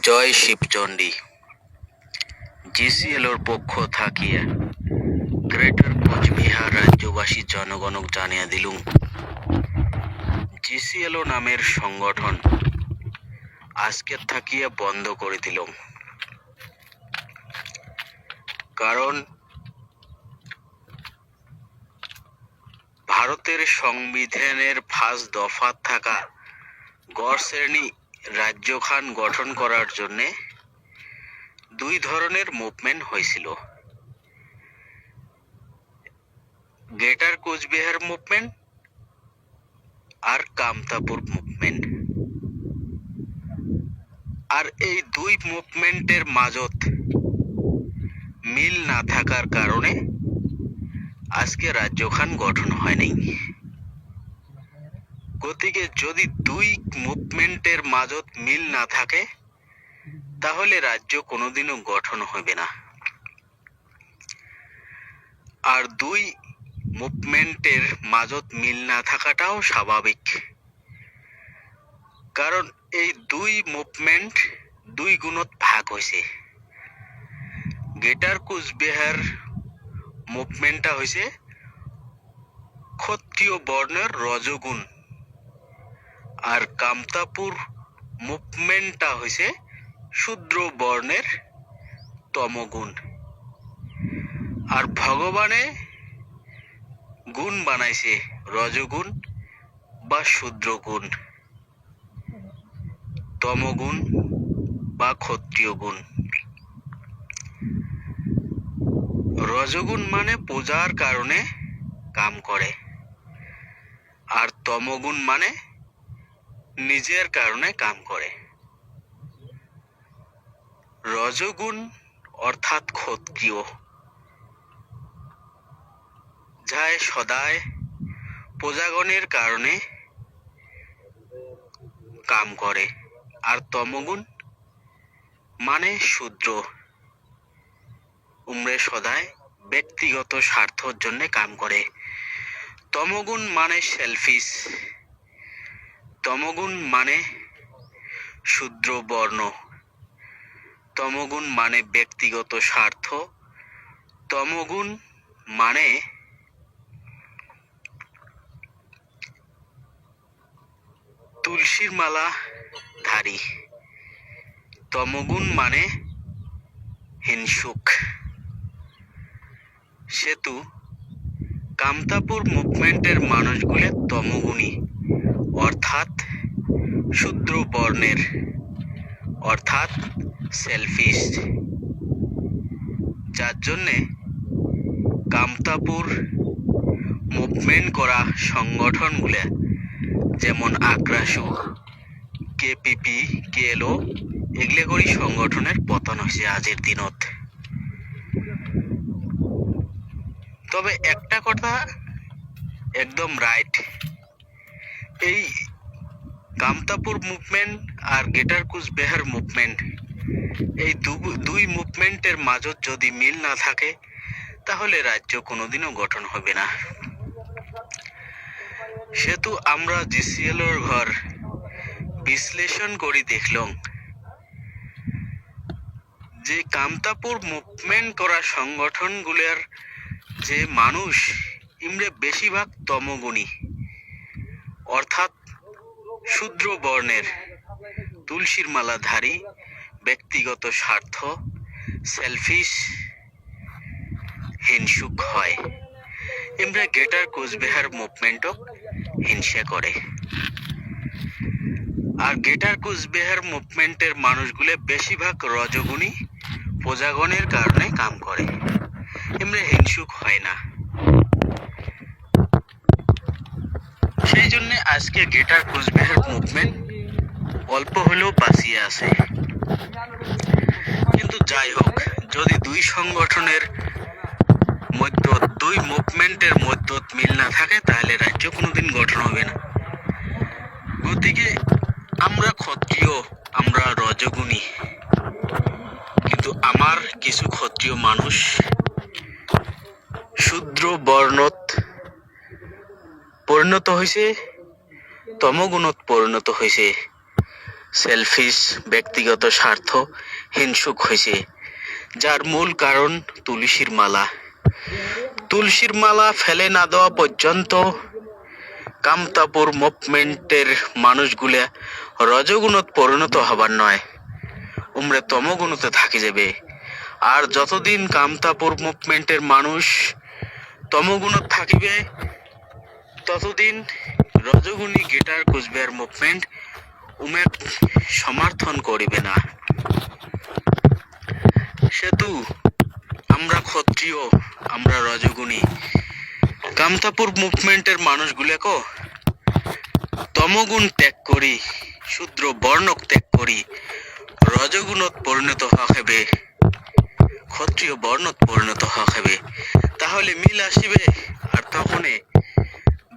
জয় শিবচণ্ডী। জিসিএলর পক্ষ থাকিয়া গ্রেটার কোচবিহার রাজ্যবাসী জনগণক জানিয়া দিলুম, জিসিএলও নামের সংগঠন আজকের থাকিয়া বন্ধ করে দিলুম। কারণ ভারতের সংবিধানের 5 দফা থাকা গড় শ্রেণী রাজ্যখান গঠন করার জন্যে 2 ধরনের মুভমেন্ট হয়েছিল, গ্রেটার কোচবিহার মুভমেন্ট আর কামতাপুর মুভমেন্ট। আর এই 2 মুভমেন্টের মাঝত মিল না থাকার কারণে আজকে রাজ্যখান গঠন হয় নাই। গতিকে যদি 2 মুভমেন্টের মাঝত মিল না থাকে তাহলে রাজ্য কোনোদিনও গঠন হবে না। আর 2 মুভমেন্টের মাঝত মিল না থাকাটাও স্বাভাবিক, কারণ এই 2 মুভমেন্ট 2 গুণত ভাগ হয়েছে। গ্রেটার কোচবিহার মুভমেন্টটা হয়েছে ক্ষত্রিয় বর্ণের রজগুণ, আর কামতাপুর মুভমেন্টটা হয়েছে শূদ্র বর্ণের তমগুণ। আর ভগবানে গুণ বানাইছে রজগুণ বা শূদ্রগুণ, তমগুণ বা ক্ষত্রিয় গুণ। রজগুণ মানে পূজার কারণে কাম করে, আর তমগুণ মানে নিজের কারণে কাম করে। রজগুণ অর্থাৎ ক্ষত্রিয়, যাই সদায় প্রজাগণের কারণে কাম করে। আর তমগুণ মানে শূদ্র, উমরে সদায় ব্যক্তিগত স্বার্থের জন্য কাম করে। তমগুণ মানে সেলফিশ, তমগুণ মানে শূদ্র বর্ণ, তমগুণ মানে ব্যক্তিগত স্বার্থ, তমগুণ মানে তুলসীর মালা ধারী, তমগুণ মানে হিংসুক। সেতু কামতাপুর মুভমেন্টের মানুষগুলো তমগুণী অর্থাৎ শূদ্র বর্ণের, অর্থাৎ সেলফিশ। যার জন্যে কামতাপুর মুভমেন্ট করা সংগঠনগুলো যেমন আগ্রাসু, কেপিপি, কেএলও এগুলো করি সংগঠনের পতন হয়েছে আজের দিনত। তবে একটা কথা একদম রাইট, এই কামতাপুর মুভমেন্ট আর গ্রেটার কোচবিহার মুভমেন্ট, এই 2 মুভমেন্টের মাঝত যদি মিল না থাকে তাহলে রাজ্য কোনোদিনও গঠন হবে না। সেতু আমরা জিসিএলর ঘর বিশ্লেষণ করি দেখলাম যে কামতাপুর মুভমেন্ট করা সংগঠনগুলোর যে মানুষ ইমরে বেশিরভাগ তমগুণী অর্থাৎ শূদ্র বর্ণের, তুলসীর মালা ধারী, ব্যক্তিগত স্বার্থ, সেলফিশ, হিংসুক হয়। ইমরা গ্রেটার কোচবিহার মুভমেন্টক হিংসা করে। আর গ্রেটার কোচবিহার মুভমেন্টের মানুষগুলো বেশিরভাগ রজগুণী প্রজাগণের কারণে কাম করে, এমনি হিংসুক হয় না। সেই জন্য আজকে গ্রেটার কোচবিহার মুভমেন্ট অল্প হলেও বাঁচিয়ে আছে। কিন্তু যাই হোক, যদি 2 সংগঠনের মধ্যে 2 মুভমেন্টের মধ্যে মিল না থাকে তাহলে রাজ্য কোনোদিন গঠন হবে না। গতিকে আমরা ক্ষত্রিয়, আমরা রজগুণী, কিন্তু আমার কিছু ক্ষত্রিয় মানুষ শূদ্র বর্ণত পরিণত হয়েছে, তমগুণত পরিণত হয়েছে। সেলফিশ ব্যক্তিগত স্বার্থ হিংসুক হয়েছে, যার মূল কারণ তুলসীর মালা। তুলসীর মালা ফেলে না দেওয়া পর্যন্ত কামতাপুর মুভমেন্টের মানুষগুলা রজগুণত পরিণত হবার নয়, উমরে তমগুণতে থাকি যাবে। আর যতদিন কামতাপুর মুভমেন্টের মানুষ তমগুণত থাকিবে, ততদিন রজগুণী গিটার কুচবিহার মুভমেন্ট উমেক সমর্থন করিবে না। সেতু আমরা ক্ষত্রিয়, আমরা রজগুণী। কামতাপুর মুভমেন্টের মানুষগুলাকে তমগুণ ত্যাগ করি, শূদ্র বর্ণক ত্যাগ করি রজগুণত পরিণত হওয়া হবে, ক্ষত্রিয় বর্ণত পরিণত হওয়া হবে। তাহলে মিল আসিবে। আর তখন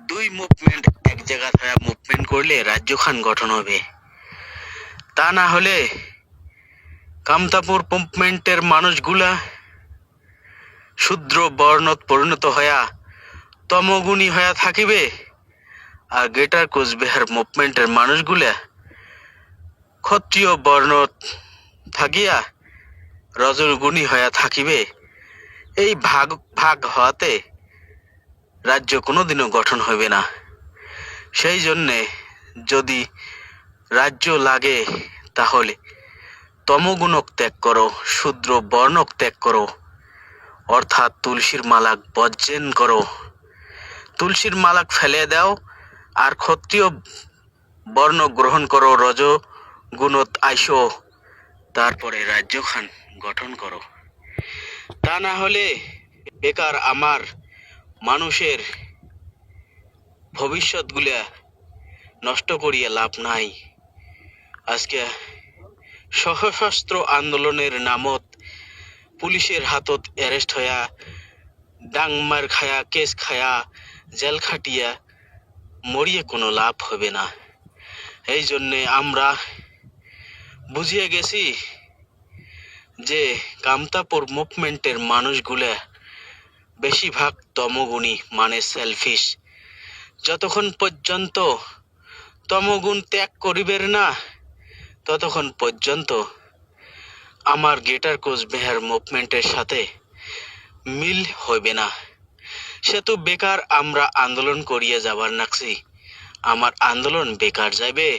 দুই মুভমেন্ট এক জায়গা হয়ে মুভমেন্ট করলে রাজ্যখান গঠন হবে। তা না হলে কামতাপুর মুভমেন্টের মানুষগুলা শূদ্র বর্ণত পরিণত হইয়া তমগুণী হইয়া থাকিবে, আর গ্রেটার কোচবিহার মুভমেন্টের মানুষগুলা ক্ষত্রিয় বর্ণত থাকিয়া রজগুণী হইয়া থাকিবে। এই ভাগ ভাগ হওয়াতে রাজ্য কোনোদিনও গঠন হইবে না। সেই জন্যে যদি রাজ্য লাগে তাহলে তমগুণক ত্যাগ করো, শূদ্র বর্ণক ত্যাগ করো, অর্থাৎ তুলসীর মালাক বর্জন করো, তুলসীর মালাক ফেলে দাও, আর ক্ষত্রিয় বর্ণ গ্রহণ করো, রজ গুণত আইসো, তারপরে রাজ্যখান গঠন করো। তা না হলে বেকার আমার মানুষের ভবিষ্যৎগুলা নষ্ট করিয়া লাভ নাই। আজকে সশস্ত্র আন্দোলনের নামত পুলিশের হাতত অ্যারেস্ট হইয়া ডাংমার খায়া, কেস খায়া, জেল খাটিয়া মরিয়ে কোনো লাভ হবে না। এই জন্যে আমরা বুঝিয়ে গেছি যে কামতাপুর মুভমেন্টের মানুষগুলা বেশিরভাগ তমগুণী, মানে সেলফিশ। যতক্ষণ পর্যন্ত তমগুণ ত্যাগ করিবেন না, ততক্ষণ পর্যন্ত আমার গ্রেটার কোচবিহার মুভমেন্টের সাথে মিল হইবে না। সে তো বেকার আমরা আন্দোলন করিয়া যাবার নাকছি, আমার আন্দোলন বেকার যাবে।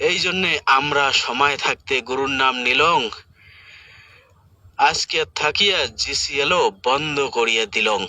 এই জন্যে আমরা সময় থাকতে গুরুর নাম নিলং, আজকে থাকিয়া জিসিএলও বন্ধ করিয়া দিলং।